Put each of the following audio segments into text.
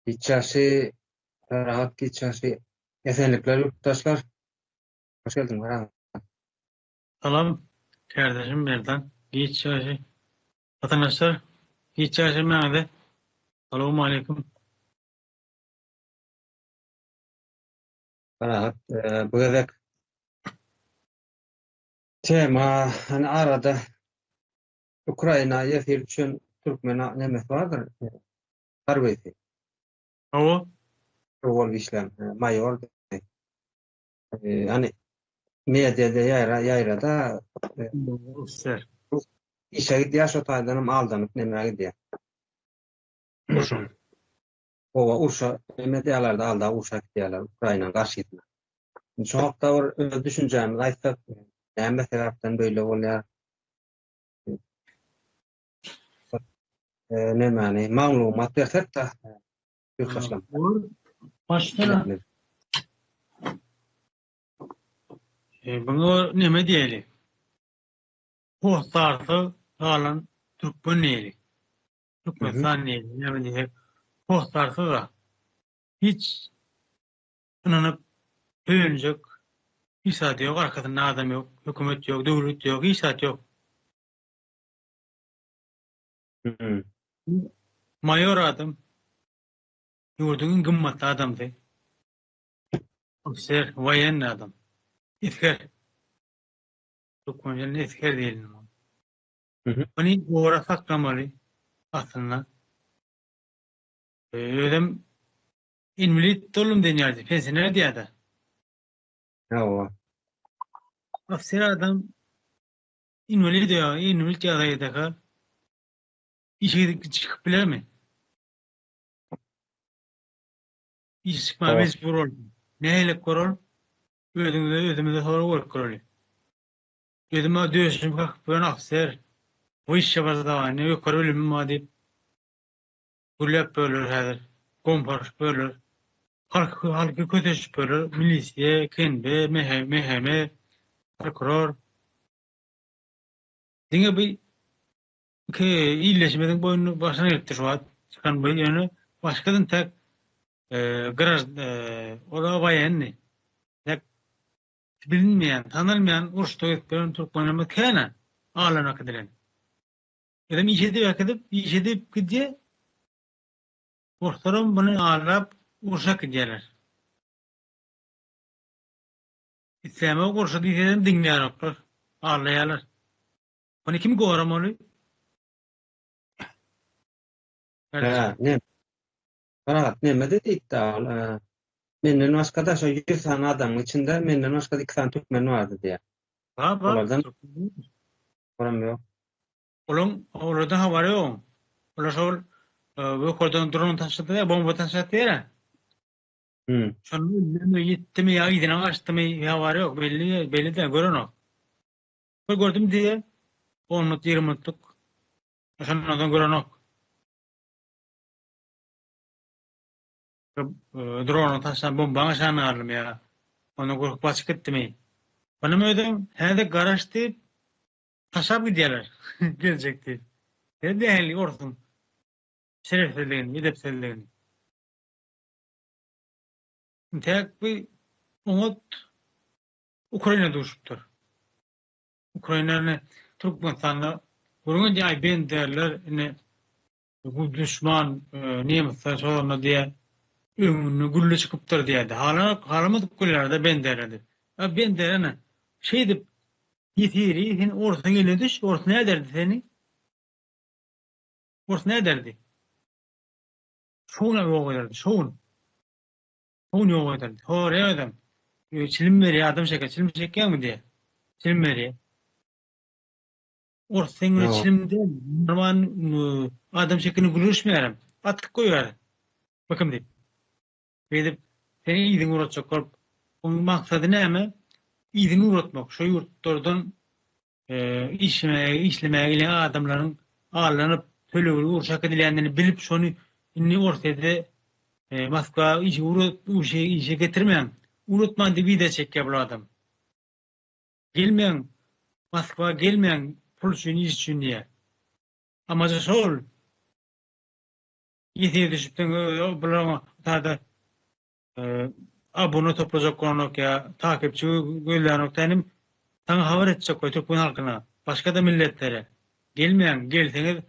İçerisi rahat geçerse esenlikler yurttaşlar. Hoş geldin Baran. Salam kardeşim Berdan. Yiğit Çarşı. Vatandaşlar. Yiğit Çarşı nerede? Selamun aleyküm. Rahat. Bu gedek tema hani arada Ukrayna yefir için Türkmen nemet vardır. Harbiyeti. Hava. Rol işlem. Mayor. Hani medyada yayra da Uster. Rus işe gidiyor şu taydanım aldanıp nemeye gidiyor. Uşum. Ova Urşa medyalarda aldı Urşa gidiyorlar Ukrayna karşıydı. Çok da var düşüncemiz aytsak näme sebäpden böyle bolýar? Nämani maglumat bersek da ýurtdaşlar Olur. Başlara. bilenler. Bunu neme diyeli? Pohtartı alan Türkmen neyli? Hı Türkmen hı. san neyli? Neme diyeli? Pohtartı da hiç ınanıp övünecek İsat yok, arkasında adam yok, hükümet yok, devlet yok, İsat yok. Hı. Mayor adam, yurdunun gımmatlı adamdı. Ofisler, vayen adam. İsker. Çok önemli esker diyelim. Hı hı. Hani doğru saklamalı aslında. Ödem invalid dolum deniyordu. Pensioner diye de. Ýa-wa. Ofisler adam invalid ya, invalid adaydı. İşe çıkıp bilir mi? İş çıkma O. mecbur oldu. Neyle korol? Ödümde sonra work korol. Ödüme diyorsun kalkıp ben ofisler. Bu iş yapar da var. Ne yok korol mi madem? Gülüp bölür her. Kompars bölür. Halkı kötüş bölür. Milisiye, kendi, meheme, prokuror. Dinge bir iyileşmeden boyunu başına gitti şu an. Çıkan boyu yani başkadan tek garaj ola bayanı. Tek bilinmeyen, tanılmayan uçtu etkilerin Türkmenimi kene ağlana kedilen. Edem işedip gidiyor. Ortadan bunu ağlap uşak gidiyorlar. İslam'a kurşu diyeceğim dinleyenler. Ağlayalar. Bunu kim kovramalı? Kardeşim. Ne? Rahat näme dedi iddial. Menden başga da şu 100 tane adam içinde menden başga 2 tane Türkmen vardı diye. Bak. Olardan soram ýok. Olun orada havari yok. Ola sol bu kodon drone taşıdı ya bomba taşıdı ya. Hı. Şonu gitti mi ya gidin açtı mı ya var yok belli de görün o. Bu gördüm diye 10 minut 20 minutluk. Şondan görün o. Drone taşıyan bomba aşağına aldım ya. Onu korkup açık gitti mi? Bana mı ödüm? He de garaj deyip taşap gidiyorlar. Gelecekti. Ne değerli orsun. Şerefsizliğini, edepsizliğini. Tek bir umut Ukrayna düşüptür. Ukrayna'nı Türk insanlar bunun diye ben derler ne bu düşman nimetler sonra diye ömrünü gülle çıkıptır diye de halamız kullerde ben derlerdi. Ben derene şey de yitiri sen orta gele düş orta ne derdi seni? Orta ne derdi? Şuna yok derdi. Şun yok derdi. Oraya adam. Çilim veri adam şeker. Çilim şeker mi diye. Çilim veri. Ortasını Ýa-wa. çilimde normal adam şeklini gülüşmeyelim. Atık koyuyor. Bakın deyip. Edip seni iyiden uğratacak olup onun maksadı ne mi? İyiden uğratmak. Şu yurtlardan işlemeye gelen adamların ağırlanıp tölüğü uğraşak edilenlerini bilip şunu inni ortada Moskva işe getirmeyen unutman diye bir de çekiyor bu adam. Gelmeyen Moskva gelmeyen pul için iş için diye. Amacı sol Yetiye düşüpten bularına tada abone toplayacak konuk ya takipçi göllerini tenim sana haber edecek koy Türk halkına başka da milletlere gelmeyen gelseniz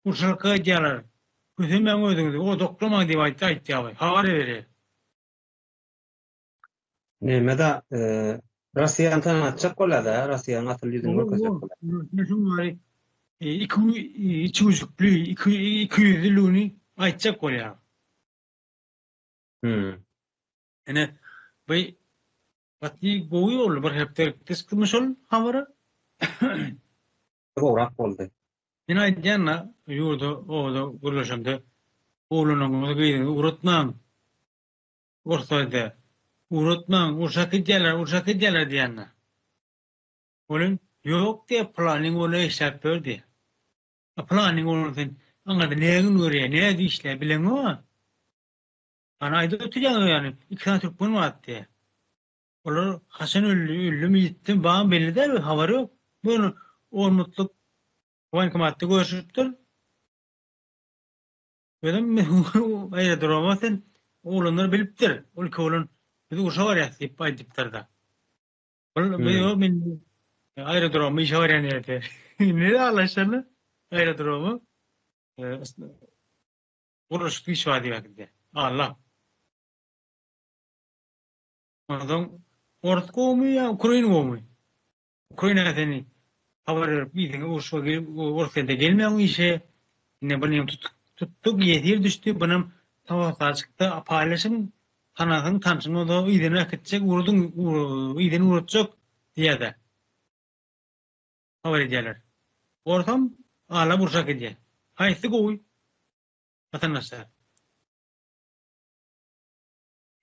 Uşak'a gelir. Bütün ben ödürdü. O doklama diye aytti abi. Haber verir. Nemede Russiýany tanatjak bolada, Russiýanyň atyl ýüzüni görkezek O bolada. ne şu var? İki yüzlü, iki yüzlülüğünü aytacak koyar. Hmm. Yani bu batı boyu olur. Bir hepter kıskılmış ol havarı. Gowrak boldy. Yine aytyanla yurda o da gurlaşamda oğlunun onu giydiğini uğratmam. Ortada. Uğratmam. Uşak ediyorlar diyenler. Olun yok diye planning ola hesap verdi. Planning olursun. Anladı neye görüyor, neye işler bilen o. Ana ayda öteceğim yani. İki tane Türk bunu attı. Olur Hasan öldü mü gittim. Bana belli değil mi? Haber yok. Bunu olmutluk bankomatta görüşüptür. Dedim ayrı duramazsın. Oğlanlar biliptir. Ol ki oğlan bir de uşağı var ya sip aydıptır da. Hmm. Ben ayrı duramı işe var ya niyeti. Nereye anlaşıldı? Ayrı duramı. Uğraşık iş var diye vakti. Allah. Ondan orta kovmuyor ya, Ukrayna kovmuyor. Ukrayna seni haber verip bir tane ortaya gelmeyen işe ne benim tuttuk yedir düştü benim tavata çıktı paylaşım kanatın tansın o da idene akıtacak idene vuracak diye de haber ediyorlar. Ortam ala bursak ediyor. Haysi koy vatandaşlar.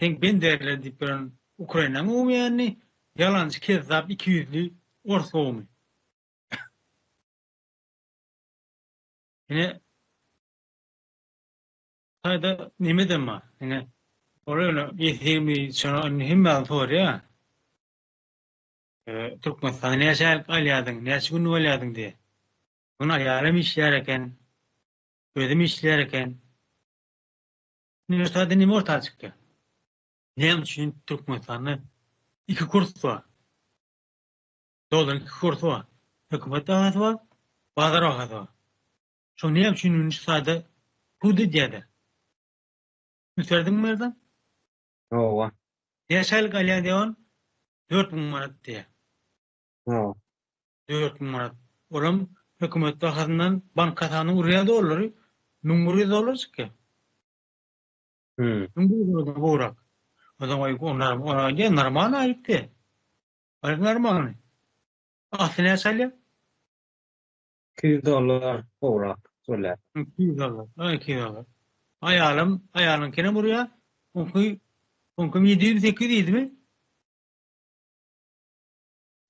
Denk ben derler deyip ben Ukrayna'nın olmayanı yalancı kezzap 200'lü orta olmuyor. Yine hayda nimeden var. Yine oraya yetirmi sonra himmel for ya. Türkmenistan ne şer alyadın, ne şun olyadın diye. Bunu ayarım işlerken, ödüm işlerken ne sadece ne orta çıktı. Ne için Türkmenistan'ı iki kurs var. Dolar iki kurs var. Hükümet ağası var, bazar ağası var. Şu ne için sadece hudu diye. Müserdin mi yerden? Owa. Ne şer alyadın 4.000 manat diye. Oh. 4.000 manat. Oram hükümet ağasından bankatanın uraya doları, numuru dolar çıkıyor. Hmm. Numuru dolar boğrak. O zaman ona diye normal ayıptı. Ayıp normal. Aslında salya. $200 gowrak bolýar. 200 dolar. 200 dolar. Ayalım kene buraya. Onkum 700-800 mi?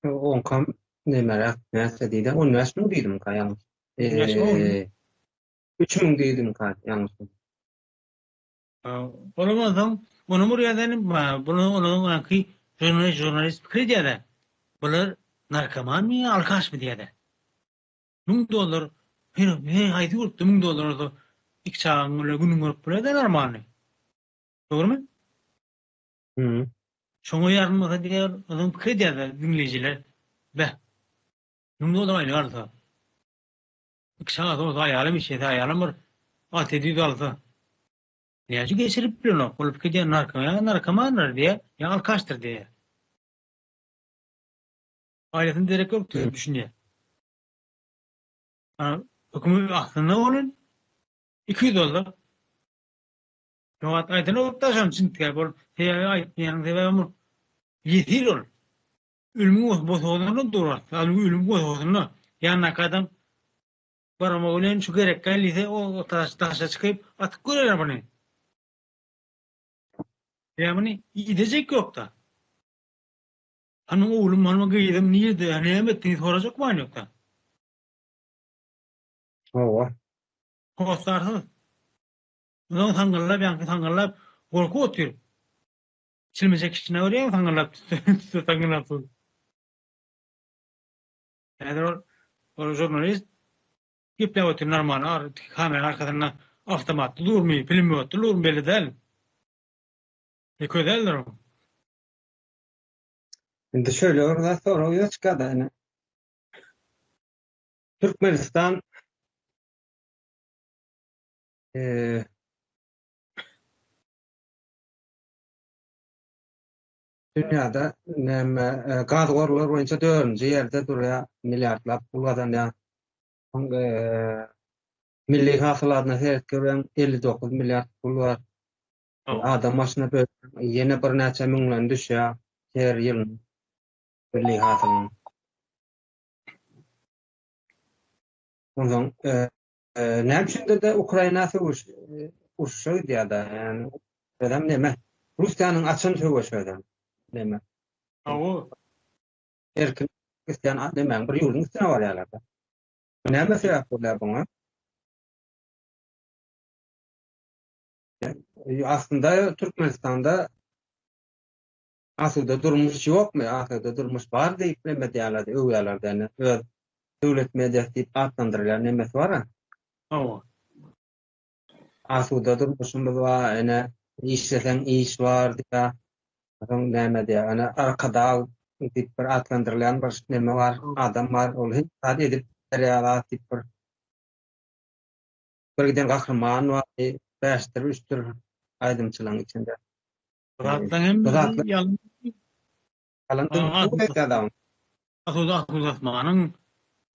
Onkam nemerä näse diýdi? 10.000 diýdim kaýan. Yaş oldu. 3000 diýdim kaýan. Ýalňyş. Olamazsam onu buraya dedim. Bunu onun ki jurnalist fikri diye de. Bunlar narkoman mı, alkaş mı diye de. $1000 haydi vurdu $1000 da ilk çağın öyle günün görüp buraya da normal. Doğru mu? Hmm. Şoňa ýarmasa diýer adam pikir diýer dinleýijiler. Bäh. $1000 aýly alsa. İki saat o aýalym işe aýalym bir at edip alsa. Näçe geçirip bilen o pikir diýer narkomanlar diye, ya alkaşdyr diye. Aýlatyny derek ýok diýip düşünýär. Hökümet aslında onun $200. Şoňa aýdyn oktaşan çyntyga bol. Aýtmaýan sebäbim yetir ol. Ölümü bozulduğunu durar. Ölümü bozulduğunu. Yani kadın barama ölen şu gerek gelirse o taşa çıkıp atıp görürler bunu. Yani gidecek yok da. Hani oğlum hanıma giydim niye de ne emettiniz soracak mı yok da. Owa. Kostarsız. Onun tangırlap korku oturuyor. Çilmecek içine oraya tangırlap tangırlap. Yani o jurnalist giple oturuyor normal kamera arkasından Avtomatly durmy, pulemyotly durmy belli däl. Ködeldir o. Şimdi şöyle orada soruyor çıkardı. Yani Türkmenistan e, dünyada gaz korular boyunca 4. yerde duruyor, milyarlap pul kazanıyor. Milli hasılatına seyret gören 59 milyar pul var. O. Adam başına böyle yine bir neçe milyar düşüyor her yıl milli hasılın. Ondan ne biçimde de Ukrayna uçuşu diye da yani adam neme Rusya'nın açın savaşı adam neme O. erkin Hristiyan neme bir yılın üstüne var yalarda. Neme sebep bunlar buna? Aslında Türkmenistan'da aslında durmuş yok mu? Aslında durmuş var deyip neme diyorlardı, övüyorlardı yani. Devlet medyası deyip adlandırıyorlar nemesi var ha. O. Aslında durmuşumuz var yani işlesen iş var diye. Adam näme diýär? Ana arkada dip bir atlandyrılan bir näme var, adam var, ol hiç hadi edip seriala dip bir giden gahryman var, beşdir, üçdir aýdymçylygyň içinde. Zatlan hem Zatly ýalyn. kalandyň bu adam. Ahuzatmanyň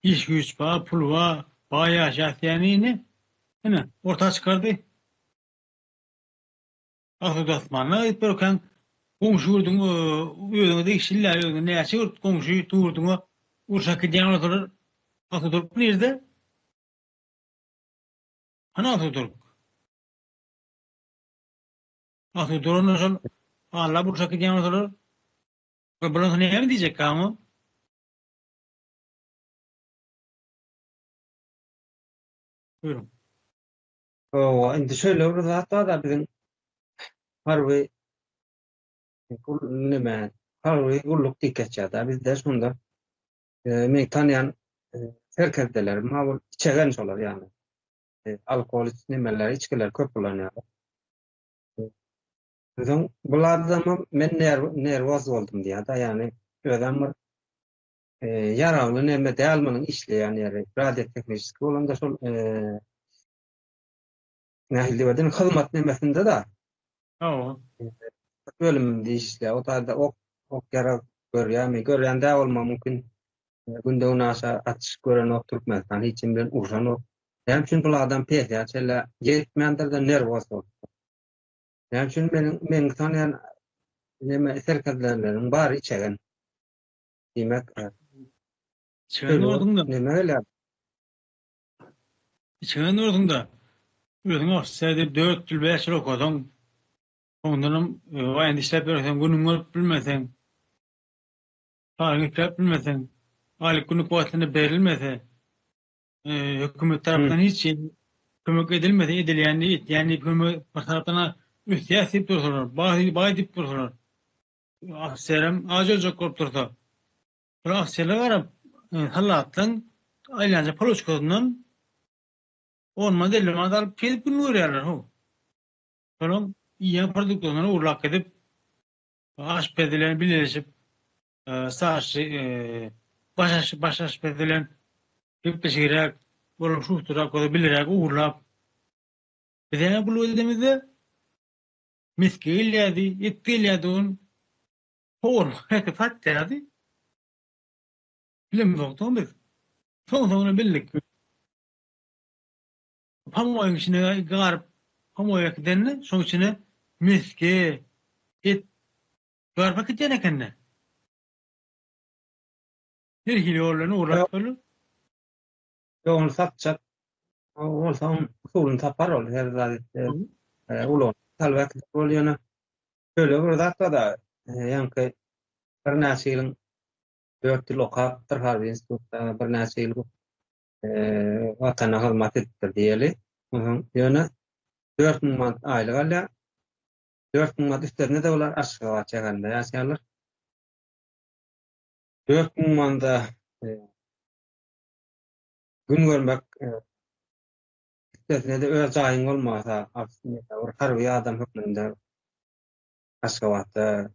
iş güç ba, pul ba, baýa şahsiýanyny hene orta çykardy. Ahuzatmany ýetberken goňşy ýurdun öýüňde işler ýöňde näçe goňşy durduňa urşak edýän olar. Ahuzat nerede? Ana ahuzat. Ahuzatny şol Allah urşak edýän olar. Bulan näme diýjek kamy? Buyurun. O indi şöyle bir zat da bizim harby kul näme harby gulluk diketçe da bizde şunda men tanýan herkesdeler ma içegen şolar ýani. Alkol nämeler içkiler köp bolanýar. Bizim bulardan men nervoz oldum diye da yani ödem yararlı näme dälmanyň işleýän ýeri radio teknisçi bolanda şol nähili beden hyzmat nämesinde da O. bölümde işleýär. O da ok gerek görýärmi? Görýän däl bolma mümkin. Günde onu aşa atış gören ok Türkmenistan hiçim bilen urşan ok. Hem üçin bulardan peýär çelle ýetmändir de nervoz boldy. Hem üçin men tanýan näme serkezlerleriň bary içegen. Demek Çygan ordunda. näme öyle? Çygan ordunda. Özüň ofiserde 4 ýyl 5 ýyl okadyň. Ondan o endişler bersen günüň görüp bilmesen. Haýyklap bilmesen. Aýlyk günlük wagtyny berilmese. Hökümet tarapdan hiç kömek edilmedi, edilýändi, kömek tarapdan ühtiýat edip dursalar, baý edip dursalar. Ahserem ajajak bolup dursa. Bir ahserler garap, halatdan aýlanca poloçkasyndan olma delil alyp gelip gün görýärler ho. Şonuň ýa produktyny urlak edip, aşpedilen birleşip, saşy, başaşpedilen Türkçeýärek bolup şuhturak goda bilirek uğurlap. Bize bulu edemizde miskil ýady, etdil ýady on hor hakykat ýady. Bilim doktor biz. Soňra bildik. Pamoýyň içine garyp pamoýa gidenne, şoň içine miski, et garpa gidýän ekenne. Bir hili ýollarny uğurlap bolup. Onu satacak. Olsa usulünü tapar ol. Her zat ulun. Talvek bolýany. Şöyle bir zat da ýanky bir näçe ýylyň 4 ýyl okapdyr Harby institutda bir näçe ýyl watana hyzmat etdir diýeli. Ýöne 4000 manat aýlyk alýar. 4000 manat üstüne de olar aşgawa çegende ýaşarlar. 4000 manada gün görmek üstesine de öz aýyň bolmasa, aslında bir harby adam hökmünde Aşgabatda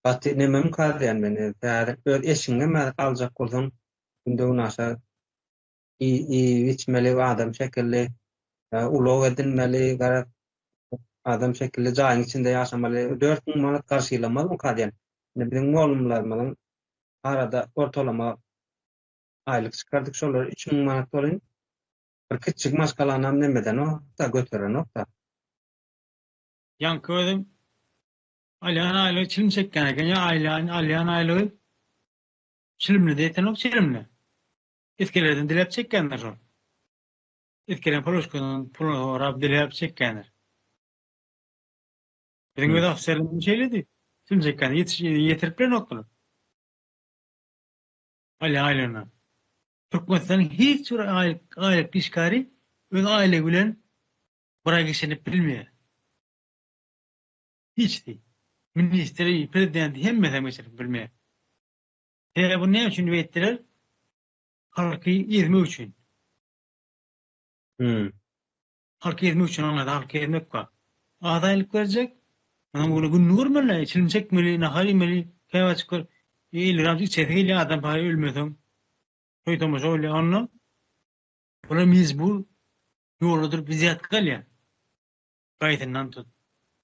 Batı nemem kalýan meni, bäri öz eşiňe mä aljak bolsaň, günde unaşa içmeli adam şekilli, ulog edilmeli, gara adam şekilli jaýyň içinde ýaşamaly, 4.000 manat garşylamaly kalýan. Ne bilen molumlar bilen arada ortalama aýlyk çykardyk, şolar 3.000 manat bolýan. Bir kiçik maşgalanam nemeden o da götüren o da. Yankı ödüm alyan aylığı çilim çekken eken ya alyan aylığı çilimli deyten ok çilimli. İtkelerden dilep çekkenler o. İtkelen poloşkunun pulunu orab dilep çekkenler. Bizim öde afserinin şeyledi. Çilim çekken yetirip bir noktalı. Alyan aylığına. Türkmenistan'ın hiç bir aylık işgari öz aile bilen buraya geçenip bilmiyor. Hiç değil. Ministeri, prezidenti hem mesela geçenip bilmiyor. Bu ne için ürettiler? Halkı yetmek için. Halkı yetmek için anladı. Halkı yetmek var. Adaylık verecek. Ama bunu gün görmeli. İçilim çekmeli, nahar yemeli. Kayva çıkar. İyi ramcık çeteyle adam parayı ölmeden. Soytamaz öyle anla. Buna mecbur yoludur bizi yatkal ya. Gayetinden tut.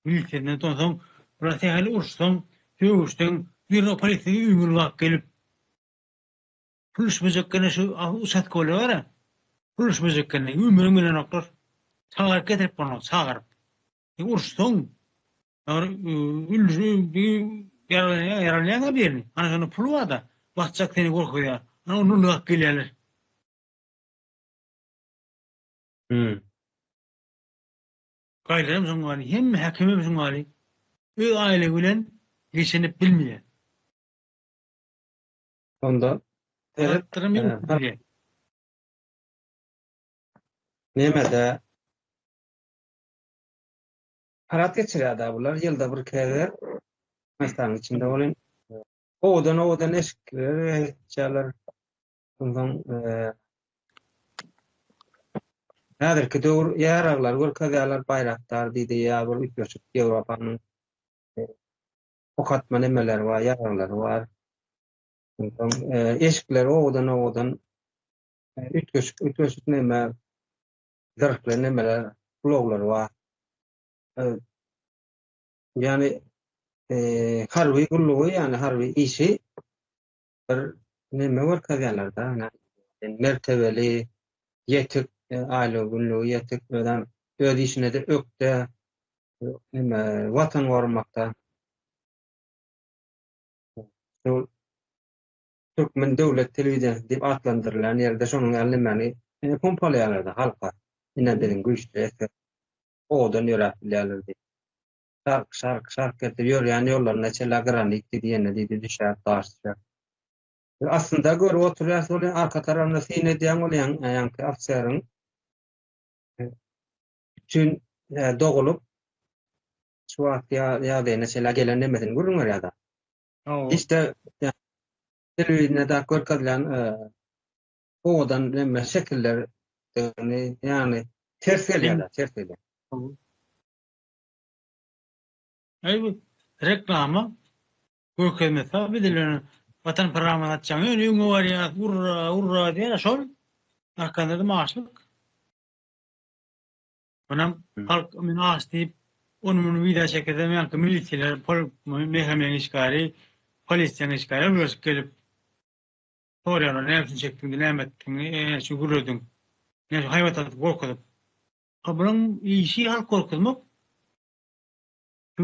Militerden tutsan. Buna tehali uçsan. Tövüşten. Bir o paletini ümürlük gelip. Puluş müzekkene şu usat kolu var ya. Puluş müzekkene ümürlüğüne noktar. Sağır getirip bana sağır. Uçsan. Yaralayan birini. Ana sana pulu var da. Bakacak seni korkuyor. Ana onun hakkı ilerler. Gayrım sungali. Hem hakimim sungali. Öz aile bilen geçinip bilmiyor. Onda Hayattırım yok diye. nemede parat geçirýär bular ýylda bir kere mesleğin içinde bolyn. Odan eşikler, çalar. Ondan häzirki döwür ýaraglar, görkezýärler, baýraklar diýdi, ýa bir üýtgeçik Ýewropanyň okatma nemeleri var, ýaraglar var. Ondan eşikler odan üýtgeçik neme, zırhly nemeler, bloglar var. Yani harby gullugy, yani harby işi bir neme görkezýärler da, mertebeli, yetik aile gullugy, yetik ödem öz işine de ökde, neme watan gormakda. Şol Türkmen döwlet telewizionyny diýip atlandyrylan ýerde şonuň ellemeni pompalýarlar halka. Ine bilen güýçli odan ýöräpdirler diýip. Şark etip ýörýän ýollaryna çela granit diýene diýdi düşär taşlar. Aslında görüp oturýar soly arka tarapynda sine diýen bolýan ýa-ni afserin üçün dogulup şu wagt ýa-da çela gelen nemesini görüňär ýa-da. İşte telewizionyda görkezlen odan neme şekiller yani ters gelýär. Bu reklama görkezmese bidilen vatan programına atjaň öňüňe var ýa urra diýär şol arkanda da maşlyk. Onam halk münasy diýip onu video çekeden ýa-ni militiler, mehmeň işgari, polisiýanyň işgari öýüp gelip sorýarlar, näme çekdiň, näme etdiň, şu guruldyň. Näme haýwat atyp gorkudyp. Bunyň işi halk gorkudmak. Bu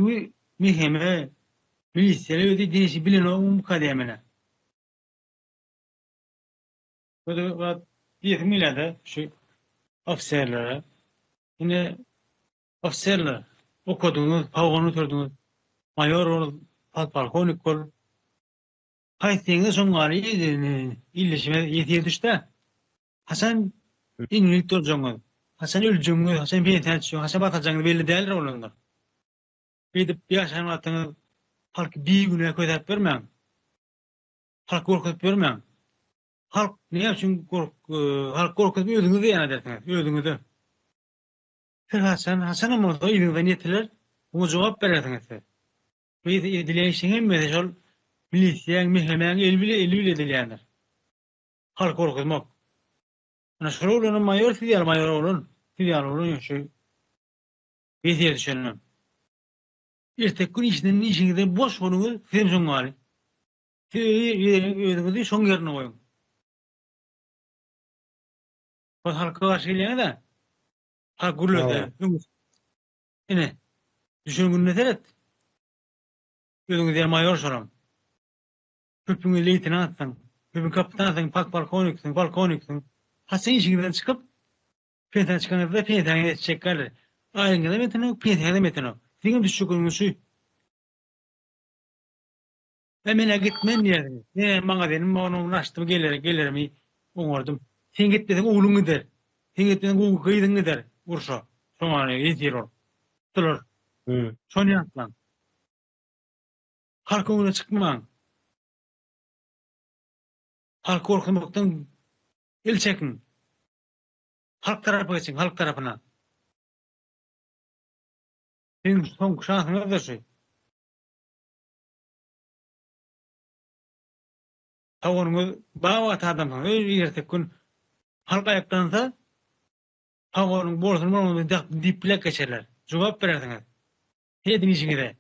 mehme milisiýalar öýde diňişi bilen o kademene. Bu ýetmilerde şu ofserlere yine ofserler okuduğunuz, pawgony tördüňiz, mayor ol, polkovnik ol. Haýsyňyz soňary illeşime ýetýär düşde. Hasan iňlik durjaňyz. Hasan öljeňiz, Hasan beýtäçi, Hasan batajaňyz belli däl rolanlar. Edip ýaşamatyňyz halk bir güne közäp bermäň. Halk gorkup bermäň. Halk näme üçin halk gorkup özüňizi ýana dersiňiz, özüňizi. Hasan ama da ilgili niyetler bu cevap berediňiz. Bir edilen şeňe mi şol milisiýaň mehemen elbile edilýändir. Halk korkutmak. Ana şolanyň mayor olun. Filial olun ýa-şo. Beýle düşünmem. Ertek gün işiňizde boş boluňy film soňaly. Özüňizi şoň ýerine goýun. Bu halka garşy gelýär-de. Halk gürledi. Hawa. Ine düşüngünde teret. Özüňizi mayor soram. Köpüňi leytenantsyň, köpüň kapitansyň, balkonyksyň. Hasan işiňizden çykyp, pensiýa çykanyňda pensiýaňy çekýärler. Aýyňyza metini, pensiýaňa metini. Siňe düşüküňiz şu. Men gitmen diýerdim. Maňa dedim, onu açdym, gelerimi oňardym. Sen git dedim, oğluň gider. Sen git dedim, oğluň gyýdyň gider. Urşa. Şoňa ýetir ol. Tular. Şonu ýatlan. Halk öňüne çykmaň. Halk korkmakdan el çekin. Halk tarapy geçin, halk tarapyna. Sen soň şansňyz da şu. Tawanyňyz bawa adamyň, ertek gün halk aýaklansa, tawanyň borsuny diplek geçerler. Jogap bererdiňiz. Hedin işiňizde.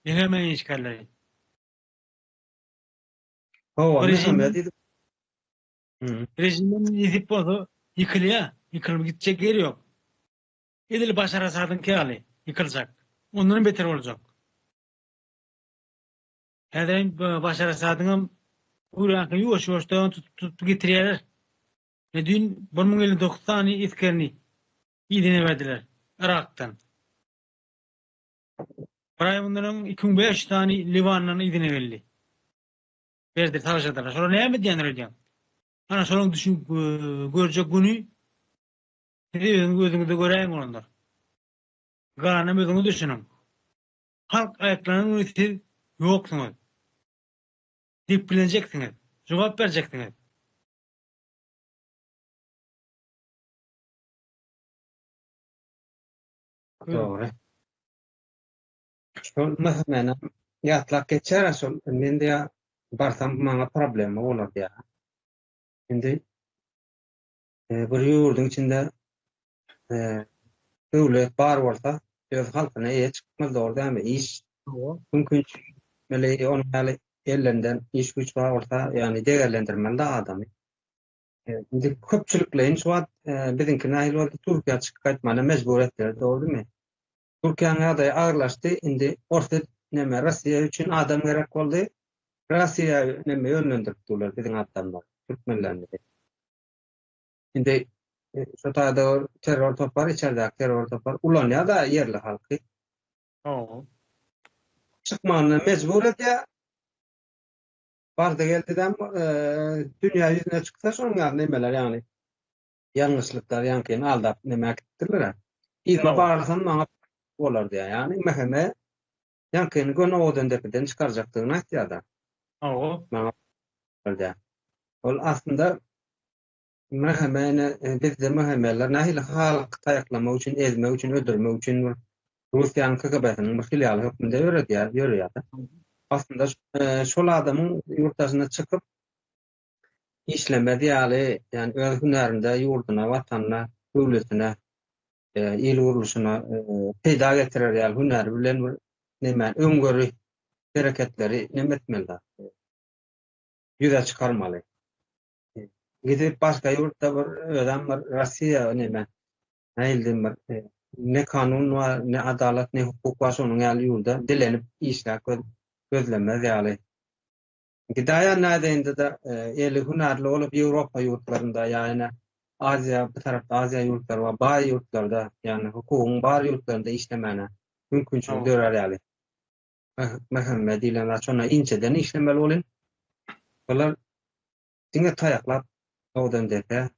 Hemen işgalleri. Hawa Rejimin yedip bozu yıkılıyor. Yıkılıp gidecek yeri yok. Edil Başar Asad'ın kâli yıkılacak. Onların beter olacak. Hedin Başar Asad'ın Uğrankı yuvaş yuvaştan tutup getiriyorlar. Ve dün 1059 tane iskerini idine verdiler. Irak'tan. Parayı bunların 2500 tane Livan'dan idine verildi. Verdi, savaşadılar. Sonra ne mi diyenler hocam? Ana sonra düşün görecek günü gözünüzde göreyim onlar. Garanım özünü düşünün. Halk ayaklarının siz yoksunuz. Dipleneceksiniz. Cevap vereceksiniz. Doğru. Şol mesela ýatlak geçer şol mende ýa barsam maňa problem bolar diýär. Indi bir ýurduň içinde döwlet bar bolsa, öz halkyna eýe çykmaz däme iş mümkin mele onu hali ellerinden iş güç bar bolsa ýani değerlendirmeli adamy. Indi köpçülikleýin şu wagt biziňki nähil bolsa Türkiýe çykyp gaýtmaly mejbur etdiler, dogrymy? Türkiýanyň adaý agyrlaşdy, indi orta näme Russiýa üçin adam gerek boldy. Russiýa näme ýönlendirdiler biziň adamlar, türkmenlerni. Indi şu taýda terror topar, içeride terror topar, ulanýa da yerli halky. Çykmanyna mejbur etýär. Barda geldidem dünýä ýüzüne çyksa şoň nämeler ýani ýalňyşlyklar ýanky aldap näme etdirler. İzme barsam maňa bolar diýär. Ýani meheme ýanky göne odan depeden çykarjakdygyny aýtýar. Maňa boldy. Ol aslında mehemene bizde mehemeler nähili halk taýaklamak üçin, ezmek üçin, öldürmek üçin Russiýanyň KGB-nyň bir filialy hökmünde ýörýär. Aslında şol adamyň ýurtdaşyna çykyp işlemedi ýaly, ýani öz hünärinde ýurduna, watanyna, döwletine, el uruluşyna peýda getirer ýaly hünär bilen näme öňgöri hereketleri näme etmeli. Ýüze çykarmaly. Gidip başga ýurtda bir ödem bir Russiýa näme näildim bir ne kanun we ne adalet ne hukuk bar şonuň ýaly ýurda dilenip işläp gözlemez ýaly. Gidaya nädeýinde de eli hünärli olup Ýewropa ýurtlarynda ýani Aziýa, bu tarapda Aziýa ýurtlary we baý ýurtlarda ýani hukugyň bar ýurtlarynda işlemene mümkinçilik görär ýaly. Mehemme diýlen şona inçeden işlemeli bolyn. Olar diňe taýaklap odan deke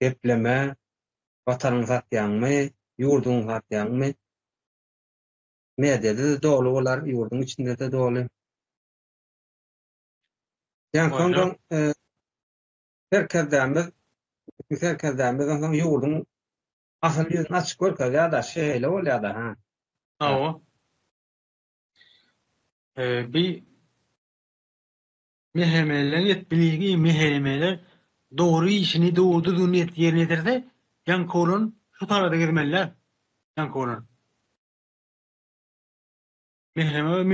gepleme watanyň satýanmy, ýurduň satýanmy? Mediada da dolu bolar, ýurduň içinde de dolu. Ýani kondan herkesdämiz ýurduň asıl yüzünü açık görkezýär ya da şeýle bolýar da ha. O. Bir mehemeler etbiligi mehemeler doğru işini doğru niyet yerine getirse yankolun şu tarafta gitmeliler. Yankolun. Meheme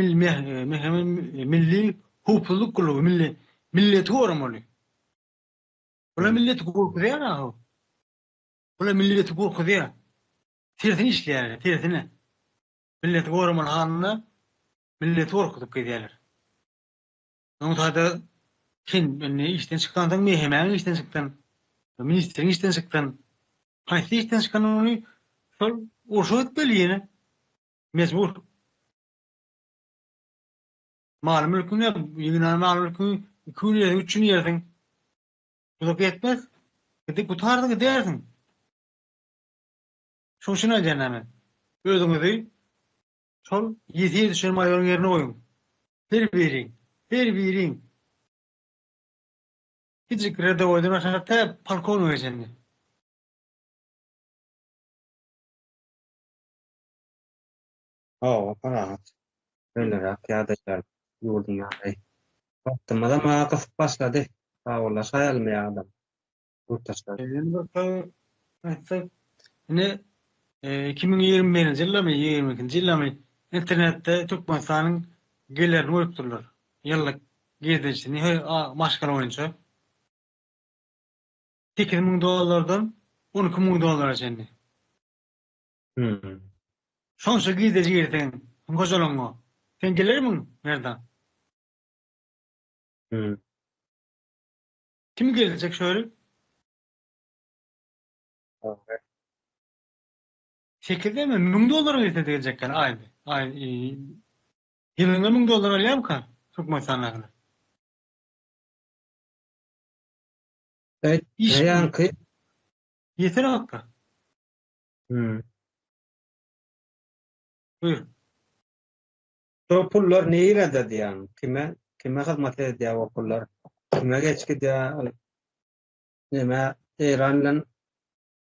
milli hukukluk kulu milleti oramalı. Ola milleti korkuyor ha. Ola milleti korkuyor. Tirsini işleyer, tirsini. Milleti oramalı hanına milleti korkutup gidiyorlar. Onun tadı kim işten çıkandan mehemen işten çıktan. Ministerin işten çıktan. Haysi işten çıkan onu sol orşu etmeli yine. Mecbur. Mal mülkünü yap. Yunan mal mülkünü 2 yıl, 3 yıl yersin. Bu da yetmez. Gidip kurtardın gidersin. Şoşuna cennet. Özüňizi sol ýeti düşen maýoryň ýerine goýun. Bir birin. Hiç kredi goýdun aşaňda palkon öýsenni. Parahat. Öýlerek ýa-da ýurdun ýaly. Wagtymyza ma gysyp başlady. Sağolla saýalmaýar adam. Gurtaşlar. Ne 2021-nji ýylda 2022-nji ýylda internetde Türkmenistanyň gellerini öýüpdirler. Ýyllyk gezdirişini maşgala boýunça $8.000 $12.000 çenli. Şonşa gezdirişi gerten goşalaňa. Sen gelermiň nerden? Kim gelecek şöyle? Şekilde mi? $1.000 gelecekler aynı. Yılına $1.000 alýar ka? Türkmenistan'a. Evet, İş ýanky. yeter hakka. Buyur. O pullar näýerede diýen? Kime hyzmat edýär o pullar? Kime geçkidýär? Näme Eran bilen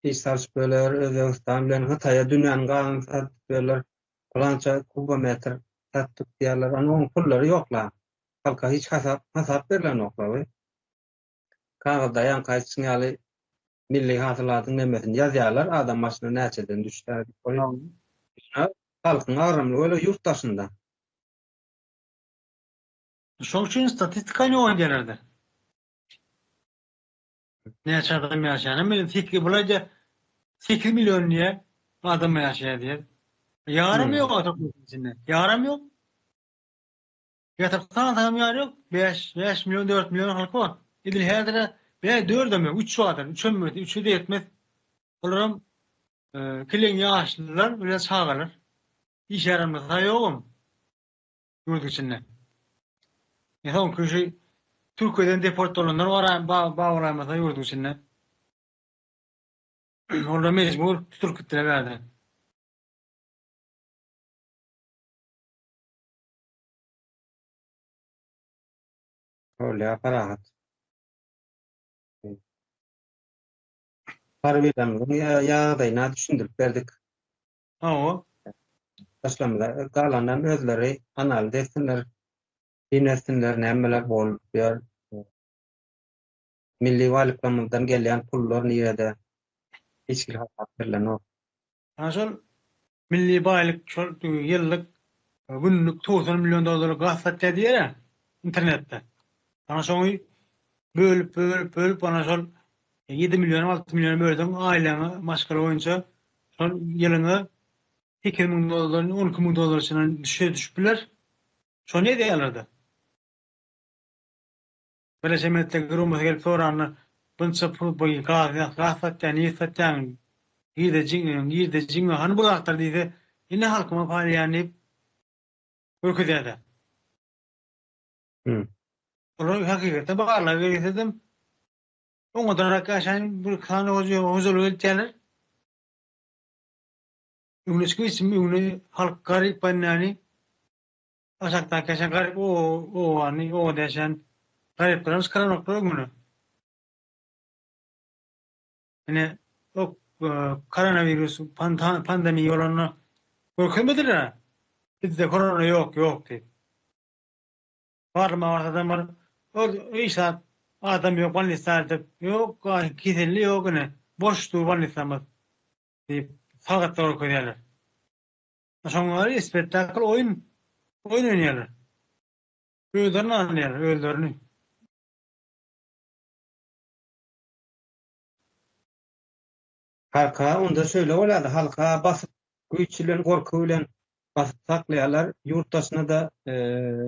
İsrail Özbegistan bilen Hitaýa dünýäni gaňy satýarlar. Falança kubometr satdyk diýerler. Onuň pullary ýoklar. Halka hiç hasap berilen ýoklar. Kagylda ýanky ýaly milli hasylatyň nemesini ýazýarlar. Adam başyna näçeden düşýär. Halkyň agramly öle ýurtdaşynda. Şol üçin statistika ýok gelerde. Näçe adam ýaşaýan? Men fikri bulaýa 8 milyon diye adam ýaşaýar diýer. Ýarym ýok otobüsün içinde. Ýarym ýok. Ýatyrsan adam ýary ýok. 5 milyon 4 milyon halk bar. Edil häzire 4 mi 3 wadan 3 mi 3 de yetmez. Olaram kilen ýaşlylar bilen çagalar. İş yaramasa ýogum. Ýurt içinde. Ýa-da köşe Türkiýeden deport bolanlar baglanmasa ýurt içinde. Orada mecbur Türkiýede berdi. Öyle parahat. Parbilemini ýa-da düşündirip berdik. O. Başlamada galandan özleri analiz etsinler, dinlesinler, nämeler bolup ýar. Milli walyplamyzdan gelýän pullar näýerde? Hiç bir hasap berilen ýok. Şol milli baýlyk şol ýyllyk günlük $90 milyon gasat diýer internetde. Ana şoňy bölüp ana şol 7 milyon 6 milyon böldüň ailene maşgala boýunça şol ýylyna $2.000 $12.000 çynan düşüpler. Şo ne diýerlerdi? Böyle semette gürümüz gelip sorany bunça pul boýy gasat ýany Yirde jiňe hany bulaklar diýdi. Ine halkyma faýany öküdäde. Olar hakykatda bagarlar berýärdim. Oňadan rakaşan bir kany huzur gelýär. Ümleşki ismi ümle halk garip banany. Aşakda kaşan garip o deşen garip karan nokta munu. Ine o koronavirüs pandemi ýoluna görkezmediler. Bizde korona yok diýip. Barma adamlar işe adam yok banlisterde yok gizli yok ne boşluğu banlistamız diýip sagatlar koýarlar. Şoňary spektakl oyun oýnarlar. Öldürün anlayan, öldürün. Halka onda şöyle oladı. Halka basıp güýçilen gorku bilen basyp saklaýarlar. Ýurtdaşyna da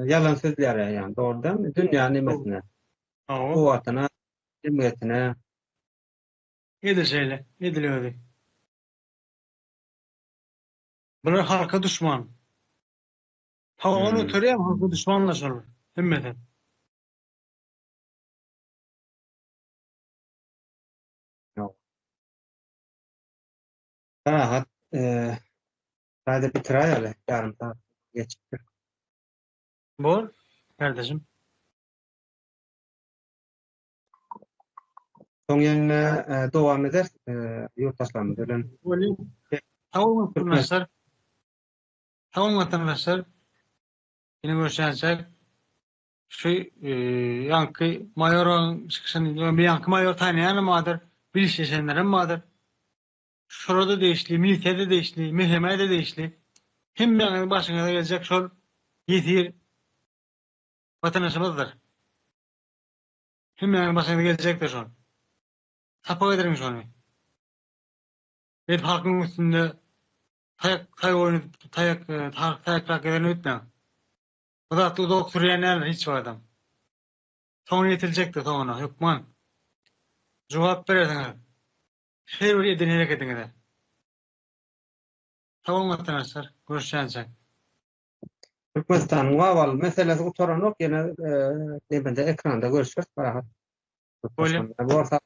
yalan sözler yani doğrudan dünýä nimesine. Kuwatyna, himmetine. Edilseyle, ediliyordu. Bunlar halka düşman. Onu töreyem halka düşmanlaşırlar. Himmeten. Rahat hadi bitirayalım yarım saat geçti. Bol, kardeşim. Soň ýene dowam eder ýurtdaşlarymyz bilen. Tamam vatandaşlar. Yine görüşeceğiz. Şu yankı mayorun çıkışını bir yankı mayor tanıyan mıdır? Bilişesenlerin mıdır? Şurada değişli, militerde değişli, mehemede değişli. Hem yani başına gelecek şol yetir vatandaşımızdır. Hem yani başına gelecek de şol. Tapa ederim şonu. Hep halkın üstünde tayak eden ötme. O da doktor yenerler hiç var adam. Sonra yetilecektir sonra. Yok man. Cevap veresene. Her bir edinlerek edin. Tamam arkadaşlar. Görüşeceğiz. Türkmenistan wawal meselesi oturanok ýene debende ekranda görüşürüz. Rahat. Öyle. Borsa.